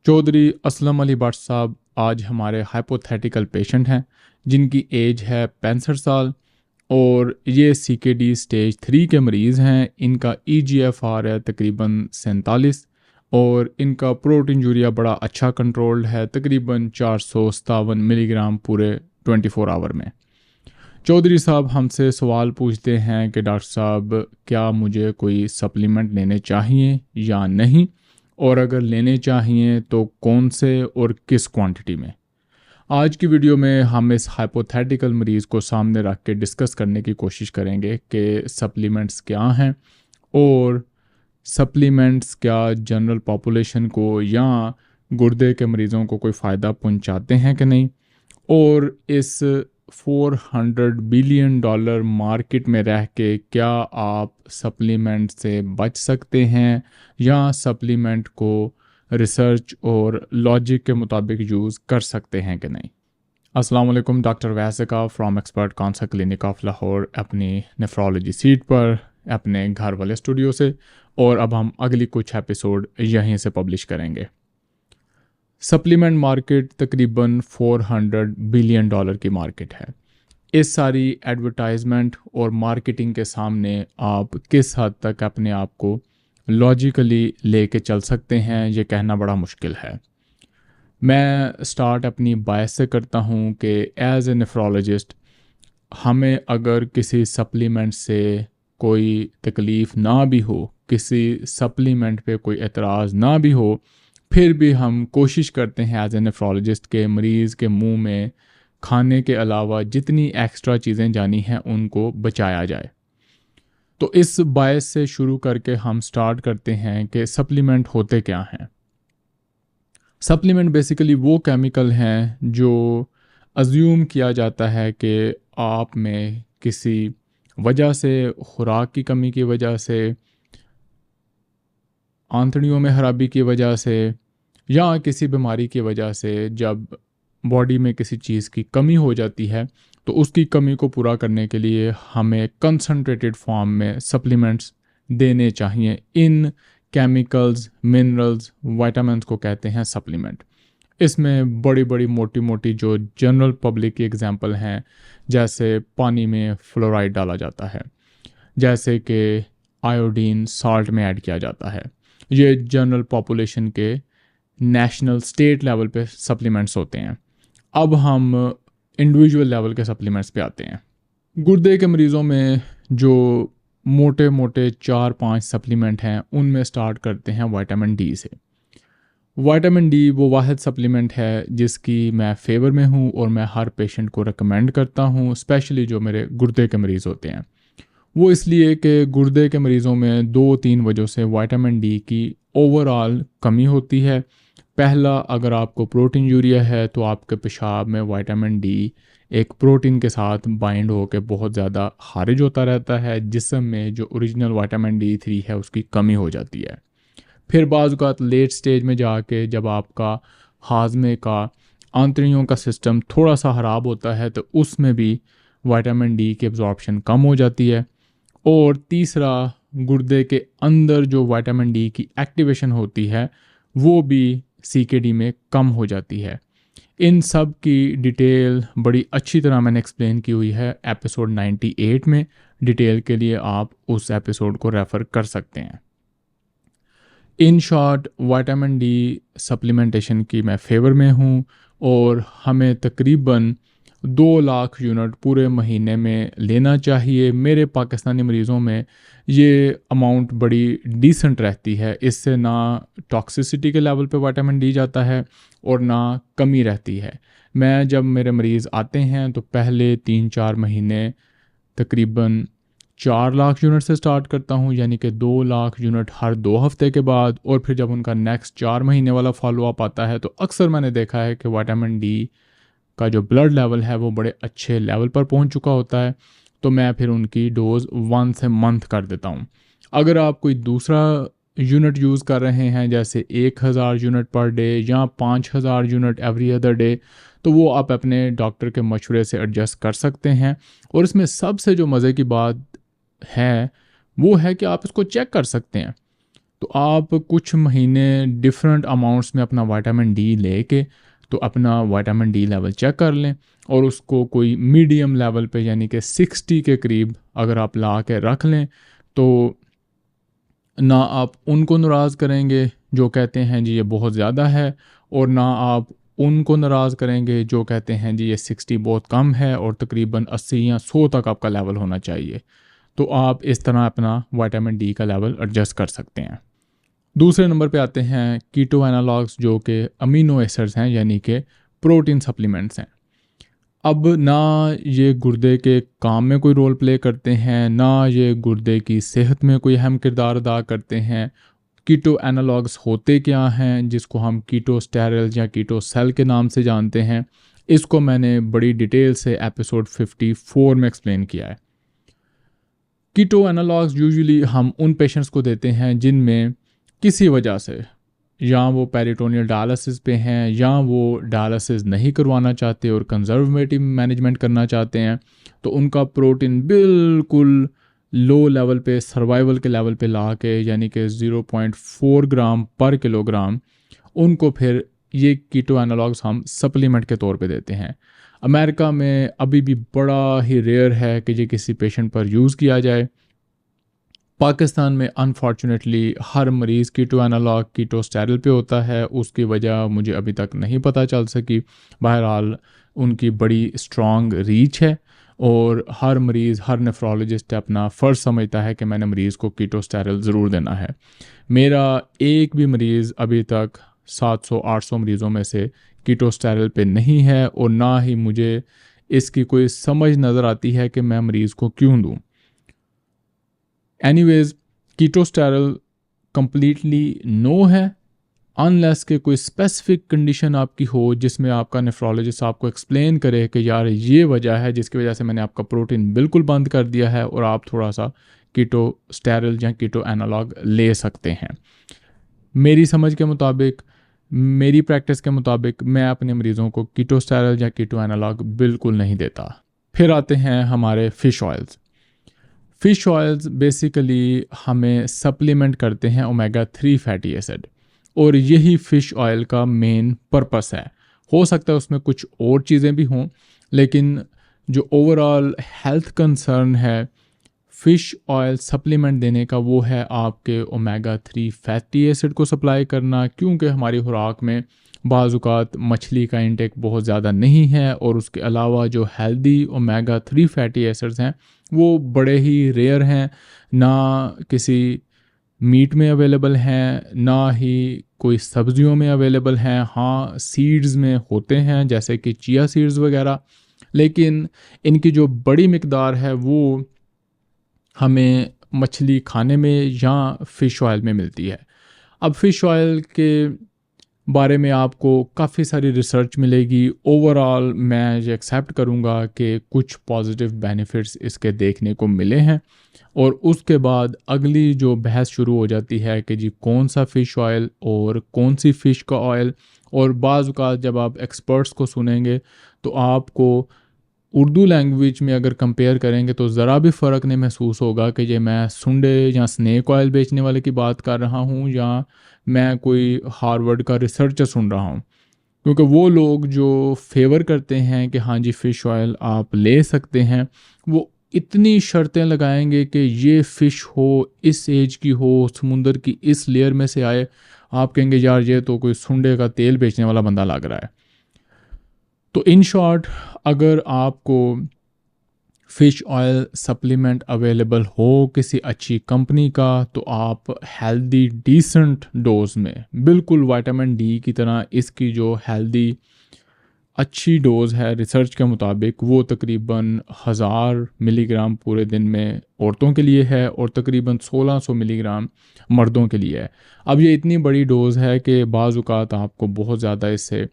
चौधरी असलम अली भट्ट साहब आज हमारे हाइपोथेटिकल पेशेंट हैं जिनकी एज है 65 साल और ये CKD स्टेज 3 के मरीज़ हैं। इनका EGFR है तकरीबन 47 और इनका प्रोटीन यूरिया बड़ा अच्छा कंट्रोल्ड है, तकरीबन 457 मिलीग्राम पूरे 24 आवर में। चौधरी साहब हमसे सवाल पूछते हैं कि डॉक्टर साहब क्या मुझे कोई सप्लीमेंट लेने चाहिए या नहीं, और अगर लेने चाहिए तो कौन से और किस क्वांटिटी में। आज की वीडियो में हम इस हाइपोथेटिकल मरीज़ को सामने रख के डिस्कस करने की कोशिश करेंगे कि सप्लीमेंट्स क्या हैं और सप्लीमेंट्स क्या जनरल पॉपुलेशन को या गुर्दे के मरीज़ों को कोई फ़ायदा पहुंचाते हैं कि नहीं, और इस $400 बिलियन मार्केट में रह के क्या आप सप्लीमेंट से बच सकते हैं या सप्लीमेंट को रिसर्च और लॉजिक के मुताबिक यूज़ कर सकते हैं कि नहीं। अस्सलाम वालेकुम, डॉक्टर वैसिका फ्रॉम एक्सपर्ट कौंसा क्लिनिक ऑफ लाहौर अपनी नेफ्रोलॉजी सीट पर अपने घर वाले स्टूडियो से, और अब हम अगली कुछ एपिसोड यहीं से पब्लिश करेंगे। सप्लीमेंट मार्केट तकरीबन $400 बिलियन की मार्केट है। इस सारी एडवर्टाइजमेंट और मार्केटिंग के सामने आप किस हद तक अपने आप को लॉजिकली लेके चल सकते हैं, ये कहना बड़ा मुश्किल है। मैं स्टार्ट अपनी बायस से करता हूँ कि एज ए नेफ्रोलॉजिस्ट हमें अगर किसी सप्लीमेंट से कोई तकलीफ़ ना भी हो, किसी सप्लीमेंट पे कोई एतराज़ ना भी हो, फिर भी हम कोशिश करते हैं एज ए नेफ्रोलॉजिस्ट के मरीज़ के मुंह में खाने के अलावा जितनी एक्स्ट्रा चीज़ें जानी हैं उनको बचाया जाए। तो इस बायस से शुरू करके हम स्टार्ट करते हैं कि सप्लीमेंट होते क्या हैं। सप्लीमेंट बेसिकली वो केमिकल हैं जो अज्यूम किया जाता है कि आप में किसी वजह से, खुराक की कमी की वजह से, आंतड़ियों में खराबी की वजह से या किसी बीमारी की वजह से जब बॉडी में किसी चीज़ की कमी हो जाती है तो उसकी कमी को पूरा करने के लिए हमें कंसंट्रेटेड फॉर्म में सप्लीमेंट्स देने चाहिए। इन केमिकल्स, मिनरल्स, विटामिन्स को कहते हैं सप्लीमेंट। इसमें बड़ी बड़ी मोटी मोटी जो जनरल पब्लिक की एग्जांपल हैं, जैसे पानी में फ्लोराइड डाला जाता है, जैसे कि आयोडीन साल्ट में ऐड किया जाता है। ये जनरल पॉपुलेशन के नेशनल स्टेट लेवल पे सप्लीमेंट्स होते हैं। अब हम इंडिविजुअल लेवल के सप्लीमेंट्स पे आते हैं। गुर्दे के मरीज़ों में जो मोटे मोटे 4-5 सप्लीमेंट हैं उनमें स्टार्ट करते हैं विटामिन डी से। विटामिन डी वो वाहिद सप्लीमेंट है जिसकी मैं फेवर में हूँ और मैं हर पेशेंट को रिकमेंड करता हूँ, स्पेशली जो मेरे गुर्दे के मरीज़ होते हैं। वो इसलिए कि गुर्दे के मरीज़ों में 2-3 वजहों से विटामिन डी की ओवरऑल कमी होती है। पहला, अगर आपको प्रोटीन यूरिया है तो आपके पेशाब में विटामिन डी एक प्रोटीन के साथ बाइंड होकर बहुत ज़्यादा खारिज होता रहता है, जिस्म में जो ओरिजिनल विटामिन D3 है उसकी कमी हो जाती है। फिर बाज़ औक़ात लेट स्टेज में जाके जब आपका हाजमे का, आंतड़ियों का सिस्टम थोड़ा सा ख़राब होता है तो उसमें भी विटामिन डी की एब्जॉर्प्शन कम हो जाती है। और तीसरा, गुर्दे के अंदर जो विटामिन डी की एक्टिवेशन होती है वो भी CKD में कम हो जाती है। इन सब की डिटेल बड़ी अच्छी तरह मैंने एक्सप्लेन की हुई है एपिसोड 98 में। डिटेल के लिए आप उस एपिसोड को रेफ़र कर सकते हैं। In short, vitamin D supplementation की मैं फेवर में हूँ और हमें तकरीबन 2 लाख यूनिट पूरे महीने में लेना चाहिए। मेरे पाकिस्तानी मरीज़ों में ये अमाउंट बड़ी डिसेंट रहती है। इससे ना टॉक्सिसिटी के लेवल पे विटामिन डी जाता है और ना कमी रहती है। मैं जब मेरे मरीज़ आते हैं तो पहले 3-4 महीने तकरीबन 4 लाख यूनिट से स्टार्ट करता हूँ, यानी कि 2 लाख यूनिट हर 2 हफ्ते के बाद। और फिर जब उनका नेक्स्ट 4 महीने वाला फॉलोअप आता है तो अक्सर मैंने देखा है कि विटामिन डी का जो ब्लड लेवल है वो बड़े अच्छे लेवल पर पहुंच चुका होता है, तो मैं फिर उनकी डोज़ 1 मंथ कर देता हूं। अगर आप कोई दूसरा यूनिट यूज़ कर रहे हैं जैसे 1000 यूनिट पर डे या 5000 यूनिट एवरी अदर डे, तो वो आप अपने डॉक्टर के मशवरे से एडजस्ट कर सकते हैं। और इसमें सबसे जो मज़े की बात है वो है कि आप इसको चेक कर सकते हैं। तो आप कुछ महीने डिफरेंट अमाउंट्स में अपना विटामिन डी लेके तो अपना विटामिन डी लेवल चेक कर लें, और उसको कोई मीडियम लेवल पे यानी कि 60 के करीब अगर आप ला के रख लें तो ना आप उनको नाराज़ करेंगे जो कहते हैं जी ये बहुत ज़्यादा है, और ना आप उनको नाराज़ करेंगे जो कहते हैं जी ये 60 बहुत कम है और तकरीबन 80 या 100 तक आपका लेवल होना चाहिए। तो आप इस तरह अपना विटामिन डी का लेवल एडजस्ट कर सकते हैं। दूसरे नंबर पे आते हैं कीटो एनालॉग्स, जो कि अमीनो एसिड्स हैं यानी कि प्रोटीन सप्लीमेंट्स हैं। अब ना ये गुर्दे के काम में कोई रोल प्ले करते हैं, ना ये गुर्दे की सेहत में कोई अहम किरदार अदा करते हैं। कीटो एनालॉग्स होते क्या हैं, जिसको हम कीटो स्टेरल या कीटो सेल के नाम से जानते हैं, इसको मैंने बड़ी डिटेल से एपिसोड 54 में एक्सप्लेन किया है। कीटो एनालॉग्स यूजुअली हम उन पेशेंट्स को देते हैं जिनमें किसी वजह से या वो पेरिटोनियल डायलिसिस पे हैं या वो डायलिसिस नहीं करवाना चाहते और कंजर्वेटिव मैनेजमेंट करना चाहते हैं, तो उनका प्रोटीन बिल्कुल लो लेवल पे, सर्वाइवल के लेवल पे ला के यानी कि 0.4 ग्राम पर किलोग्राम उनको फिर ये कीटो एनालॉग्स हम सप्लीमेंट के तौर पे देते हैं। अमेरिका में अभी भी बड़ा ही रेयर है कि ये किसी पेशेंट पर यूज़ किया जाए। पाकिस्तान में अनफॉर्चुनेटली हर मरीज़ कीटो एनालॉग कीटो स्टेरल पे होता है, उसकी वजह मुझे अभी तक नहीं पता चल सकी। बहरहाल उनकी बड़ी स्ट्रॉन्ग रीच है और हर मरीज़, हर नेफ्रोलॉजिस्ट अपना फ़र्ज़ समझता है कि मैंने मरीज़ को कीटो स्टेरल ज़रूर देना है। मेरा एक भी मरीज़ अभी तक 700-800 मरीज़ों में से कीटो स्टेरल पे नहीं है, और ना ही मुझे इसकी कोई समझ नज़र आती है कि मैं मरीज़ को क्यों दूँ। एनीवेज, कीटो स्टेरल कम्प्लीटली नो है अनलेस के कोई स्पेसिफिक कंडीशन आपकी हो जिसमें आपका नेफ्रोलॉजिस्ट आपको एक्सप्लेन करे कि यार ये वजह है जिसकी वजह से मैंने आपका प्रोटीन बिल्कुल बंद कर दिया है और आप थोड़ा सा कीटो स्टेरल या कीटो एनालॉग ले सकते हैं। मेरी समझ के मुताबिक, मेरी प्रैक्टिस के मुताबिक मैं अपने मरीज़ों को कीटो स्टेरल या कीटो एनालॉग बिल्कुल नहीं देता। फिर आते हैं हमारे fish oils. Fish oils basically हमें सप्लीमेंट करते हैं ओमेगा 3 फैटी एसिड, और यही फ़िश ऑयल का मेन पर्पस है। हो सकता है उसमें कुछ और चीज़ें भी हों, लेकिन जो ओवरऑल हेल्थ कंसर्न है फ़िश ऑयल सप्लीमेंट देने का वो है आपके ओमेगा 3 फैटी एसिड को सप्लाई करना, क्योंकि हमारी खुराक में बाज़-औक़ात मछली का इंटेक बहुत ज़्यादा नहीं है, और उसके अलावा जो हेल्दी ओमेगा 3 फैटी एसिड्स हैं वो बड़े ही रेयर हैं, ना किसी मीट में अवेलेबल हैं, ना ही कोई सब्जियों में अवेलेबल हैं। हाँ, सीड्स में होते हैं जैसे कि चिया सीड्स वगैरह, लेकिन इनकी जो बड़ी मिकदार है वो हमें मछली खाने में या फ़िश ऑयल में मिलती है। अब फ़िश ऑयल के बारे में आपको काफ़ी सारी रिसर्च मिलेगी। ओवरऑल मैं ये एक्सेप्ट करूँगा कि कुछ पॉजिटिव बेनिफिट्स इसके देखने को मिले हैं, और उसके बाद अगली जो बहस शुरू हो जाती है कि जी कौन सा फ़िश ऑयल और कौन सी फ़िश का ऑयल, और बाज़ औक़ात जब आप एक्सपर्ट्स को सुनेंगे तो आपको उर्दू लैंग्वेज में अगर कंपेयर करेंगे तो ज़रा भी फ़र्क नहीं महसूस होगा कि ये मैं सुंडे या स्नेक ऑयल बेचने वाले की बात कर रहा हूँ या मैं कोई हार्वर्ड का रिसर्चर सुन रहा हूँ। क्योंकि वो लोग जो फेवर करते हैं कि हाँ जी फ़िश ऑयल आप ले सकते हैं, वो इतनी शर्तें लगाएंगे कि ये फ़िश हो, इस एज की हो, समुंदर की इस लेयर में से आए। आप कहेंगे यार ये तो कोई सुंडे का तेल बेचने वाला बंदा लग रहा है। तो इन शॉर्ट, अगर आपको फ़िश ऑयल सप्लीमेंट अवेलेबल हो किसी अच्छी कंपनी का, तो आप हेल्दी डिसेंट डोज में, बिल्कुल विटामिन डी की तरह इसकी जो हेल्दी अच्छी डोज़ है रिसर्च के मुताबिक वो तकरीबन 1000 मिलीग्राम पूरे दिन में औरतों के लिए है और तकरीबन 1600 मिलीग्राम मर्दों के लिए है। अब ये इतनी बड़ी डोज़ है कि बाज़ औक़ात आपको बहुत ज़्यादा इससे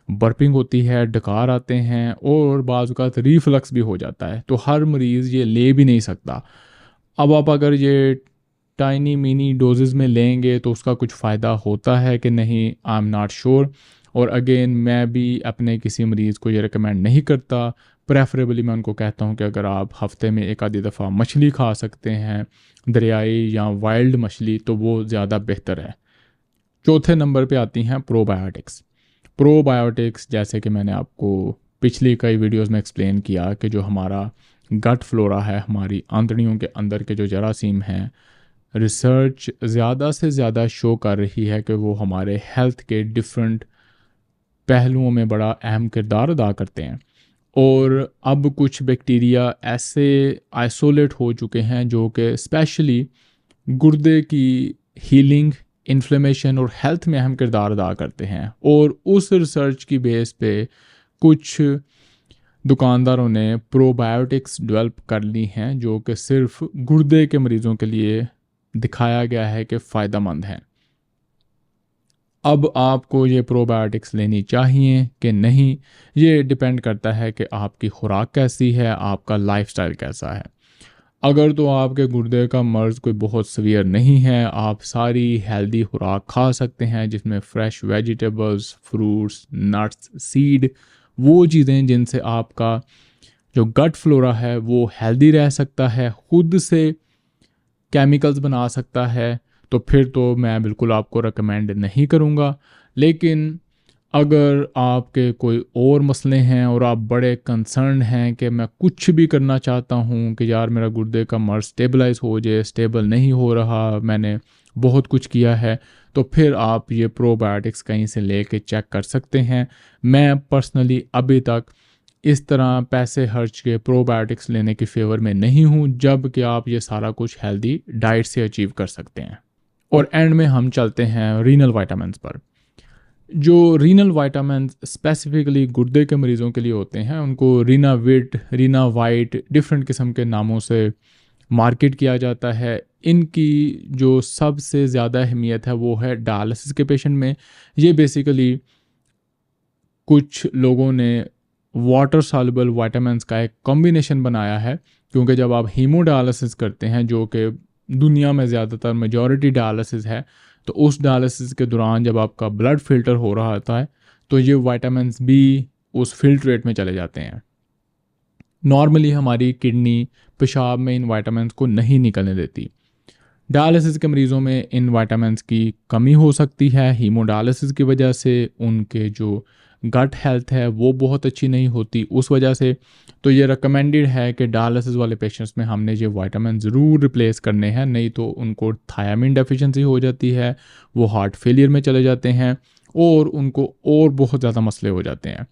बर्पिंग होती है, डकार आते हैं और बाज़ औक़ात रिफ्लक्स भी हो जाता है, तो हर मरीज़ ये ले भी नहीं सकता। अब आप अगर ये टाइनी मिनी डोजेज़ में लेंगे तो उसका कुछ फ़ायदा होता है कि नहीं, आई एम नॉट श्योर। और अगेन मैं भी अपने किसी मरीज़ को ये रिकमेंड नहीं करता। प्रेफरेबली मैं उनको कहता हूँ कि अगर आप हफ्ते में एक आधी दफ़ा मछली खा सकते हैं, दरियाई या वाइल्ड मछली, तो वो ज़्यादा बेहतर है। चौथे नंबर पे आती हैं प्रोबायोटिक्स। प्रोबायोटिक्स जैसे कि मैंने आपको पिछली कई वीडियोस में एक्सप्लेन किया कि जो हमारा गट फ्लोरा है, हमारी आंतड़ियों के अंदर के जो जरासीम हैं, रिसर्च ज़्यादा से ज़्यादा शो कर रही है कि वो हमारे हेल्थ के डिफरेंट पहलुओं में बड़ा अहम किरदार अदा करते हैं। और अब कुछ बैक्टीरिया ऐसे आइसोलेट हो चुके हैं जो कि स्पेशली गुर्दे की हीलिंग, इन्फ्लेमेशन और हेल्थ में अहम किरदार अदा करते हैं। और उस रिसर्च की बेस पे कुछ दुकानदारों ने प्रोबायोटिक्स डेवलप कर ली हैं जो कि सिर्फ गुर्दे के मरीज़ों के लिए दिखाया गया है कि फ़ायदेमंद हैं। अब आपको ये प्रोबायोटिक्स लेनी चाहिए कि नहीं, ये डिपेंड करता है कि आपकी खुराक कैसी है, आपका लाइफस्टाइल कैसा है। अगर तो आपके गुर्दे का मर्ज़ कोई बहुत सीवियर नहीं है, आप सारी हेल्दी खुराक खा सकते हैं जिसमें fresh vegetables, fruits, nuts, seed, वो चीज़ें जिनसे आपका जो गट फ्लोरा है वो हेल्दी रह सकता है, खुद से केमिकल्स बना सकता है, तो फिर तो मैं बिल्कुल आपको रिकमेंड नहीं करूँगा। लेकिन अगर आपके कोई और मसले हैं और आप बड़े कंसर्न हैं कि मैं कुछ भी करना चाहता हूँ कि यार मेरा गुर्दे का मर्ज़ स्टेबलाइज हो जाए, स्टेबल नहीं हो रहा, मैंने बहुत कुछ किया है, तो फिर आप ये प्रोबायोटिक्स कहीं से लेके चेक कर सकते हैं। मैं पर्सनली अभी तक इस तरह पैसे खर्च के प्रोबायोटिक्स लेने के फेवर में नहीं हूँ, जब कि आप ये सारा कुछ हेल्दी डाइट से अचीव कर सकते हैं। और एंड में हम चलते हैं रीनल वाइटामिन्स पर। जो रीनल वाइटामिन्स स्पेसिफिकली गुर्दे के मरीज़ों के लिए होते हैं, उनको रीनाविट, रीना वाइट, डिफरेंट किस्म के नामों से मार्केट किया जाता है। इनकी जो सबसे ज़्यादा अहमियत है वो है डायलिसिस के पेशेंट में। ये बेसिकली कुछ लोगों ने वाटर सॉल्युबल वाइटामिन्स का एक कॉम्बिनेशन बनाया है, क्योंकि जब आप हीमोडायलिसिस करते हैं, जो कि दुनिया में ज़्यादातर मेजॉरिटी डायलिसिस है, तो उस डायलिसिस के दौरान जब आपका ब्लड फिल्टर हो रहा होता है तो ये वाइटामिन्स भी उस फिल्ट्रेट में चले जाते हैं। नॉर्मली हमारी किडनी पेशाब में इन वाइटामिन्स को नहीं निकलने देती। डायलिसिस के मरीज़ों में इन वाइटामिन्स की कमी हो सकती है। हीमोडायलिसिस की वजह से उनके जो गट हेल्थ है वो बहुत अच्छी नहीं होती उस वजह से। तो ये रिकमेंडेड है कि डायलिसिस वाले पेशेंट्स में हमने ये वाइटामिन ज़रूर रिप्लेस करने हैं, नहीं तो उनको थायामिन डेफिशिएंसी हो जाती है, वो हार्ट फेलियर में चले जाते हैं और उनको और बहुत ज़्यादा मसले हो जाते हैं।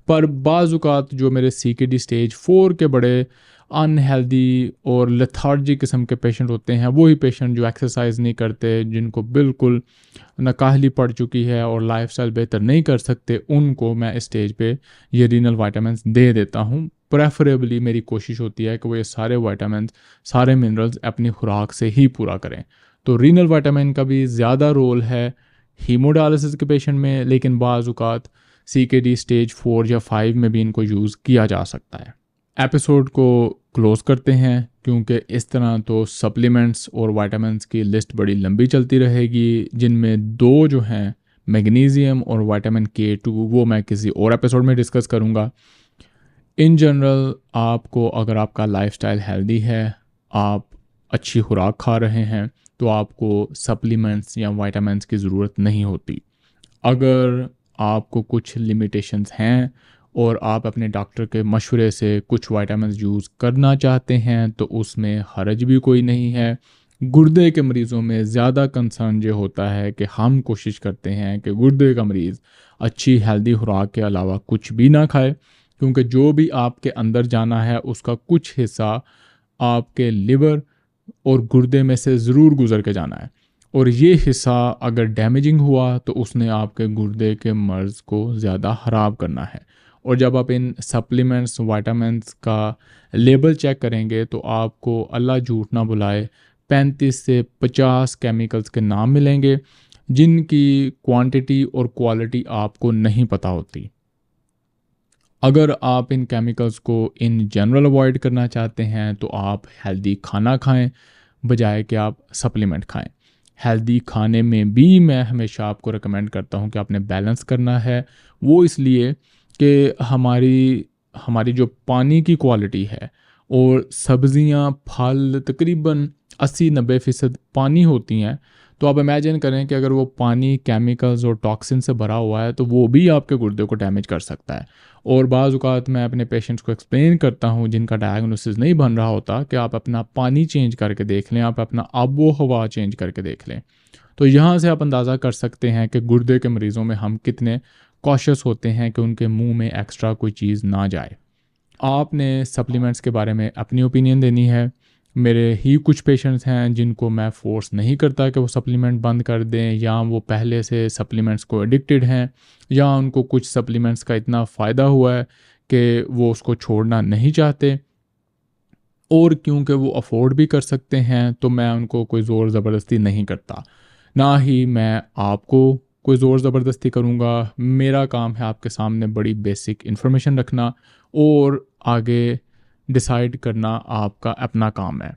पर बाज़-औक़ात जो मेरे CKD स्टेज 4 के बड़े अनहेल्दी और लेथार्जिक किस्म के पेशेंट होते हैं, वही पेशेंट जो एक्सरसाइज नहीं करते, जिनको बिल्कुल नकाहली पड़ चुकी है और लाइफस्टाइल बेहतर नहीं कर सकते, उनको मैं इस स्टेज पे ये रीनल वाइटामिन्स दे देता हूँ। प्रेफरेबली मेरी कोशिश होती है कि वो ये सारे वाइटामिन्स, सारे मिनरल्स अपनी खुराक से ही पूरा करें। तो रीनल वाइटामिन का भी ज़्यादा रोल है हीमोडायलिसिस के पेशेंट में, लेकिन बाज़-औक़ात CKD स्टेज 4 या 5 में भी इनको यूज़ किया जा सकता है। एपिसोड को क्लोज़ करते हैं, क्योंकि इस तरह तो सप्लीमेंट्स और विटामिन्स की लिस्ट बड़ी लंबी चलती रहेगी, जिनमें दो जो हैं मैग्नीशियम और विटामिन K2, वो मैं किसी और एपिसोड में डिस्कस करूँगा। इन जनरल आपको, अगर आपका लाइफस्टाइल हेल्दी है, आप अच्छी खुराक खा रहे हैं, तो आपको सप्लीमेंट्स या विटामिन्स की ज़रूरत नहीं होती। अगर आपको कुछ लिमिटेशंस हैं और आप अपने डॉक्टर के मशवरे से कुछ विटामिन्स यूज़ करना चाहते हैं, तो उसमें हर्ज भी कोई नहीं है। गुर्दे के मरीज़ों में ज़्यादा कंसर्न ये होता है कि हम कोशिश करते हैं कि गुर्दे का मरीज़ अच्छी हेल्दी खुराक के अलावा कुछ भी ना खाए, क्योंकि जो भी आपके अंदर जाना है उसका कुछ हिस्सा आपके लिवर और गुर्दे में से ज़रूर गुज़र के जाना है, और ये हिस्सा अगर डैमेजिंग हुआ तो उसने आपके गुर्दे के मर्ज़ को ज़्यादा ख़राब करना है। और जब आप इन सप्लीमेंट्स, विटामिन्स का लेबल चेक करेंगे तो आपको, अल्लाह झूठ ना बुलाए, 35 से 50 केमिकल्स के नाम मिलेंगे, जिनकी क्वांटिटी और क्वालिटी आपको नहीं पता होती। अगर आप इन केमिकल्स को इन जनरल अवॉइड करना चाहते हैं तो आप हेल्दी खाना खाएं बजाय कि आप सप्लीमेंट खाएं। हेल्दी खाने में भी मैं हमेशा आपको रिकमेंड करता हूं कि आपने बैलेंस करना है। वो इसलिए कि हमारी हमारी जो पानी की क्वालिटी है, और सब्जियां फल तकरीबन 80-90% पानी होती हैं। तो आप इमेजिन करें कि अगर वो पानी केमिकल्स और टॉक्सिन से भरा हुआ है तो वो भी आपके गुर्दे को डैमेज कर सकता है। और बाज़ औक़ात मैं अपने पेशेंट्स को एक्सप्लेन करता हूँ जिनका डायग्नोसिस नहीं बन रहा होता, कि आप अपना पानी चेंज करके देख लें, आप अपना आबो हवा चेंज करके देख लें। तो यहाँ से आप अंदाज़ा कर सकते हैं कि गुर्दे के मरीज़ों में हम कितने कॉशियस होते हैं कि उनके मुंह में एक्स्ट्रा कोई चीज़ ना जाए। आपने सप्लीमेंट्स के बारे में अपनी ओपिनियन देनी है। मेरे ही कुछ पेशेंट्स हैं जिनको मैं फ़ोर्स नहीं करता कि वो सप्लीमेंट बंद कर दें, या वो पहले से सप्लीमेंट्स को एडिक्टेड हैं, या उनको कुछ सप्लीमेंट्स का इतना फ़ायदा हुआ है कि वो उसको छोड़ना नहीं चाहते, और क्योंकि वो अफोर्ड भी कर सकते हैं तो मैं उनको कोई ज़ोर ज़बरदस्ती नहीं करता। ना ही मैं आपको कोई ज़ोर ज़बरदस्ती करूँगा। मेरा काम है आपके सामने बड़ी बेसिक इन्फॉर्मेशन रखना, और आगे डिसाइड करना आपका अपना काम है।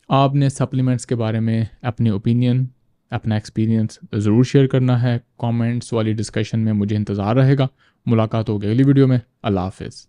आपने सप्लीमेंट्स के बारे में अपनी ओपिनियन, अपना एक्सपीरियंस ज़रूर शेयर करना है। कमेंट्स वाली डिस्कशन में मुझे इंतज़ार रहेगा। मुलाकात होगी अगली वीडियो में। अल्लाह हाफ़िज़।